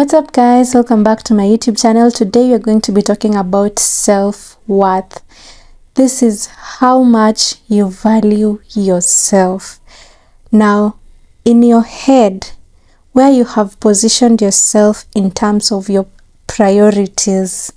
What's up guys, welcome back to my YouTube channel. Today we're going to be talking about self-worth. This is how much you value yourself. Now, in your head, where you have positioned yourself in terms of your priorities,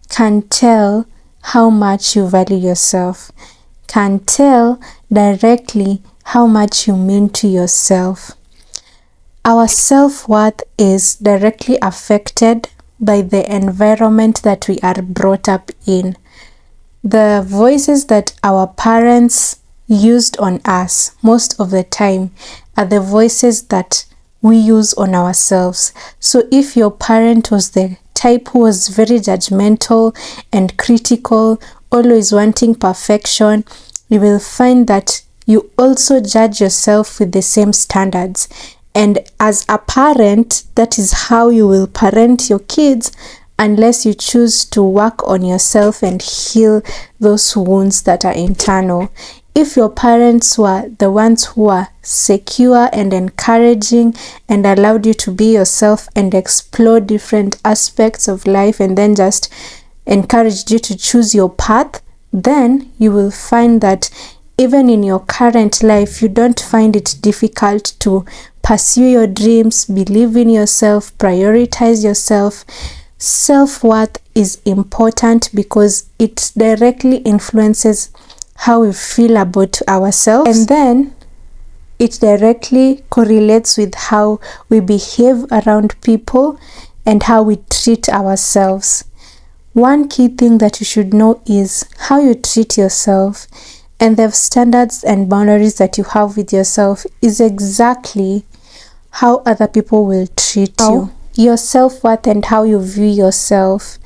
can tell how much you value yourself, can tell directly how much you mean to yourself. Our self-worth is directly affected by the environment that we are brought up in. The voices that our parents used on us most of the time are the voices that we use on ourselves. So if your parent was the type who was very judgmental and critical, always wanting perfection, you will find that you also judge yourself with the same standards. And as a parent, that is how you will parent your kids unless you choose to work on yourself and heal those wounds that are internal. If your parents were the ones who are secure and encouraging and allowed you to be yourself and explore different aspects of life and then just encouraged you to choose your path, then you will find that even in your current life, you don't find it difficult to pursue your dreams, believe in yourself, prioritize yourself. Self-worth is important because it directly influences how we feel about ourselves, and then it directly correlates with how we behave around people and how we treat ourselves. One key thing that you should know is how you treat yourself and the standards and boundaries that you have with yourself is exactly how other people will treat you. Your self-worth and how you view yourself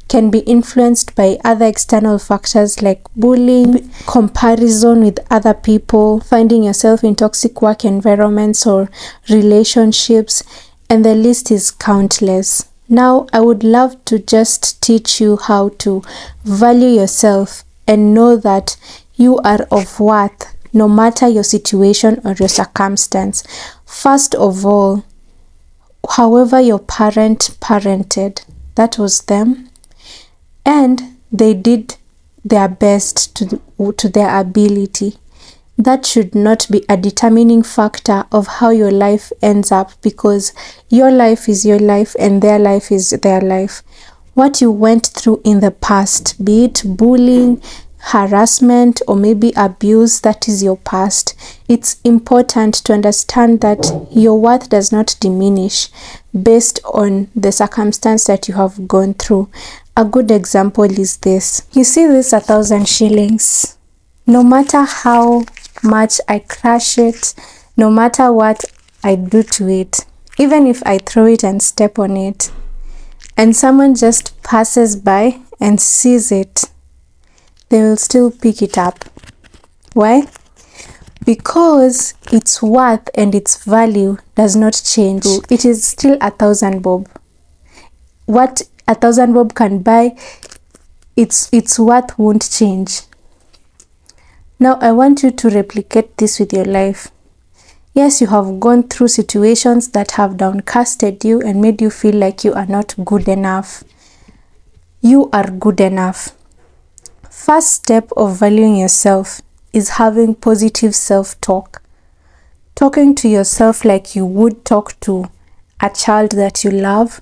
can be influenced by other external factors like bullying, comparison with other people, finding yourself in toxic work environments or relationships, and the list is countless. Now, I would love to just teach you how to value yourself and know that you are of worth no matter your situation or your circumstance. First of all, however your parent parented, that was them, and they did their best to their ability. That should not be a determining factor of how your life ends up, because your life is your life and their life is their life. What you went through in the past, be it bullying, harassment, or maybe abuse, that is your past. It's important to understand that your worth does not diminish based on the circumstance that you have gone through. A good example is this. You see this 1,000 shillings. No matter how much I crush it, no matter what I do to it, even if I throw it and step on it, and someone just passes by and sees it, they will still pick it up. Why? Because its worth and its value does not change. It is still 1,000 bob. What 1,000 bob can buy, its worth won't change. Now, I want you to replicate this with your life. Yes, you have gone through situations that have downcasted you and made you feel like you are not good enough. You are good enough. First step of valuing yourself is having positive self-talk. Talking to yourself like you would talk to a child that you love.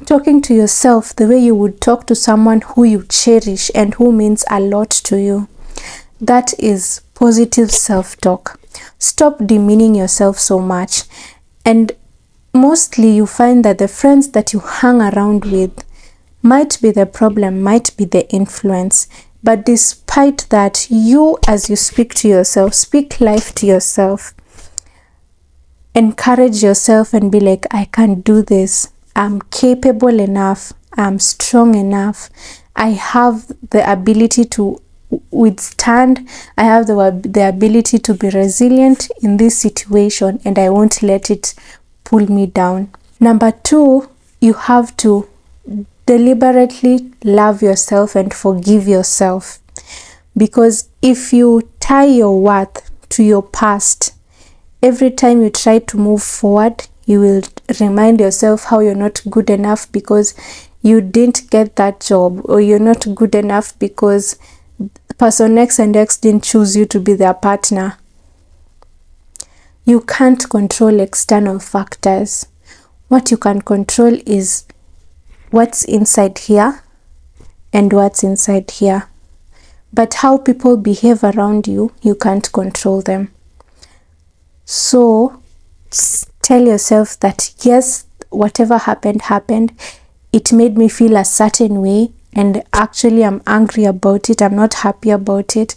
Talking to yourself the way you would talk to someone who you cherish and who means a lot to you. That is positive self-talk. Stop demeaning yourself so much. And mostly you find that the friends that you hang around with might be the problem, might be the influence. But despite that, you, as you speak to yourself, speak life to yourself. Encourage yourself and be like, I can do this. I'm capable enough. I'm strong enough. I have the ability to withstand. I have the ability to be resilient in this situation, and I won't let it pull me down. Number 2, you have to deliberately love yourself and forgive yourself. Because if you tie your worth to your past, every time you try to move forward, You will remind yourself how you're not good enough because you didn't get that job, or you're not good enough because person X and X didn't choose you to be their partner. You can't control external factors. What you can control is what's inside here and what's inside here. But how people behave around you, you can't control them. So tell yourself that yes, whatever happened. It made me feel a certain way, and actually I'm angry about it. I'm not happy about it,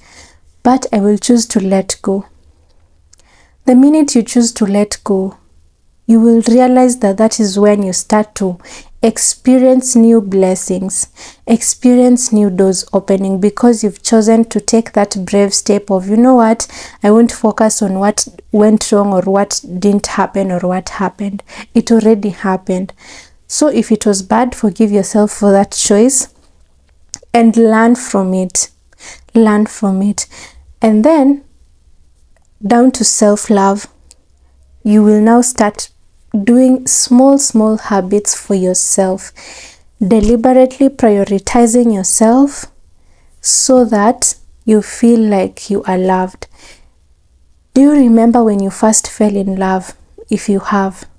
but I will choose to let go. The minute you choose to let go, you will realize that that is when you start to experience new blessings, experience new doors opening, because you've chosen to take that brave step of, you know what, I won't focus on what went wrong or what didn't happen or what happened. It already happened. So if it was bad, forgive yourself for that choice and learn from it. Learn from it. And then down to self-love, you will now start doing small habits for yourself, deliberately prioritizing yourself so that you feel like you are loved. Do you remember when you first fell in love? If you have,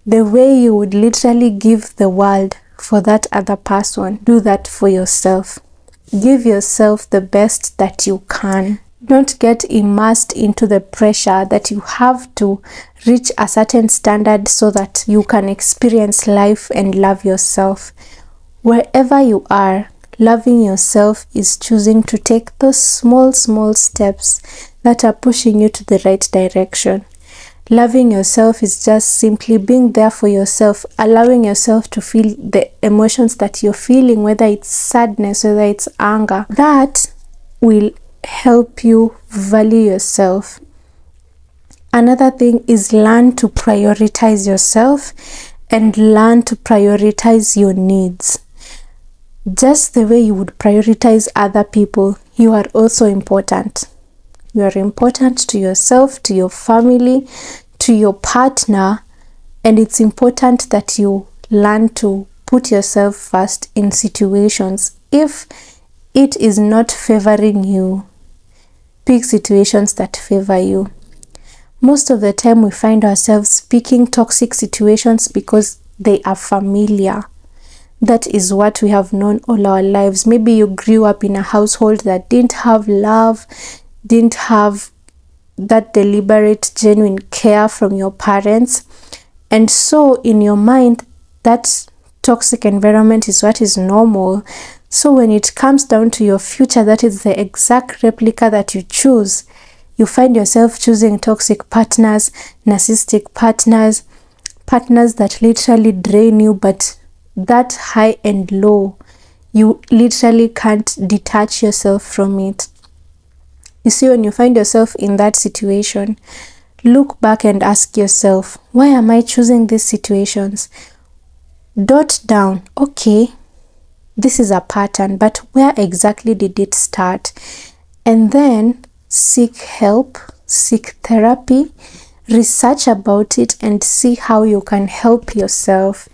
the way you would literally give the world for that other person, do that for yourself. Give yourself the best that you can. Don't get immersed into the pressure that you have to reach a certain standard so that you can experience life and love yourself. Wherever you are, loving yourself is choosing to take those small steps that are pushing you to the right direction. Loving yourself is just simply being there for yourself, allowing yourself to feel the emotions that you're feeling, whether it's sadness, whether it's anger. That will help you value yourself. Another thing is learn to prioritize yourself and learn to prioritize your needs. Just the way you would prioritize other people, you are also important. You are important to yourself, to your family, to your partner, and it's important that you learn to put yourself first in situations. If it is not favoring you, pick situations that favor you. Most of the time we find ourselves picking toxic situations because they are familiar. That is what we have known all our lives. Maybe you grew up in a household that didn't have love, didn't have that deliberate, genuine care from your parents. And so in your mind, that toxic environment is what is normal. So when it comes down to your future, that is the exact replica that you choose. You find yourself choosing toxic partners, narcissistic partners, partners that literally drain you, but that high and low, you literally can't detach yourself from it. You see, when you find yourself in that situation, look back and ask yourself, why am I choosing these situations? Dot down, okay, this is a pattern, but where exactly did it start? And then seek help, seek therapy, research about it, and see how you can help yourself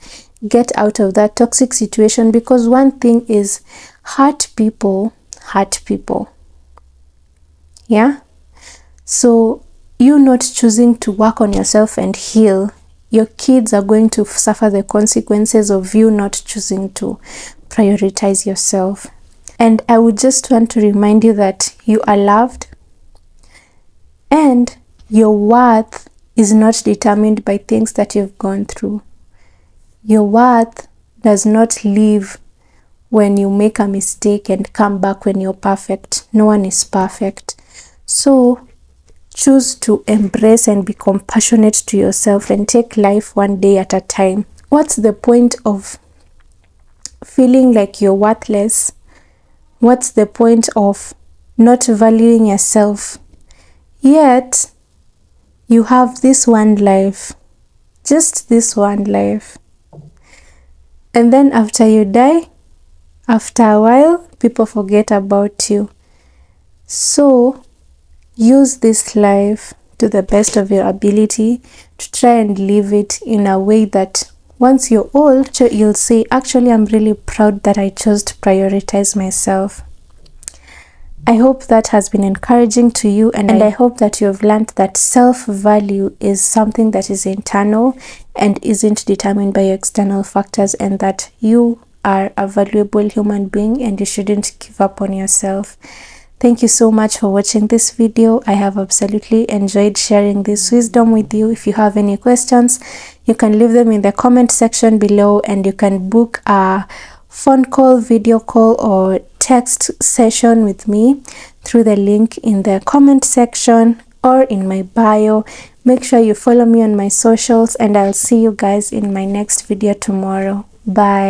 get out of that toxic situation. Because one thing is, hurt people. Yeah? So you not choosing to work on yourself and heal, your kids are going to suffer the consequences of you not choosing to prioritize yourself. And I would just want to remind you that you are loved, and your worth is not determined by things that you've gone through. Your worth does not live when you make a mistake and come back when you're perfect. No one is perfect. So choose to embrace and be compassionate to yourself and take life one day at a time. What's the point of feeling like you're worthless? What's the point of not valuing yourself? Yet, you have this one life, just this one life. And then after you die, after a while, people forget about you. So, use this life to the best of your ability to try and live it in a way that once you're old, you'll say, actually, I'm really proud that I chose to prioritize myself. I hope that has been encouraging to you, and I hope that you have learned that self-value is something that is internal and isn't determined by external factors, and that you are a valuable human being and you shouldn't give up on yourself. Thank you so much for watching this video. I have absolutely enjoyed sharing this wisdom with you. If you have any questions, you can leave them in the comment section below, and you can book a phone call, video call, or text session with me through the link in the comment section or in my bio. Make sure you follow me on my socials, and I'll see you guys in my next video tomorrow. Bye.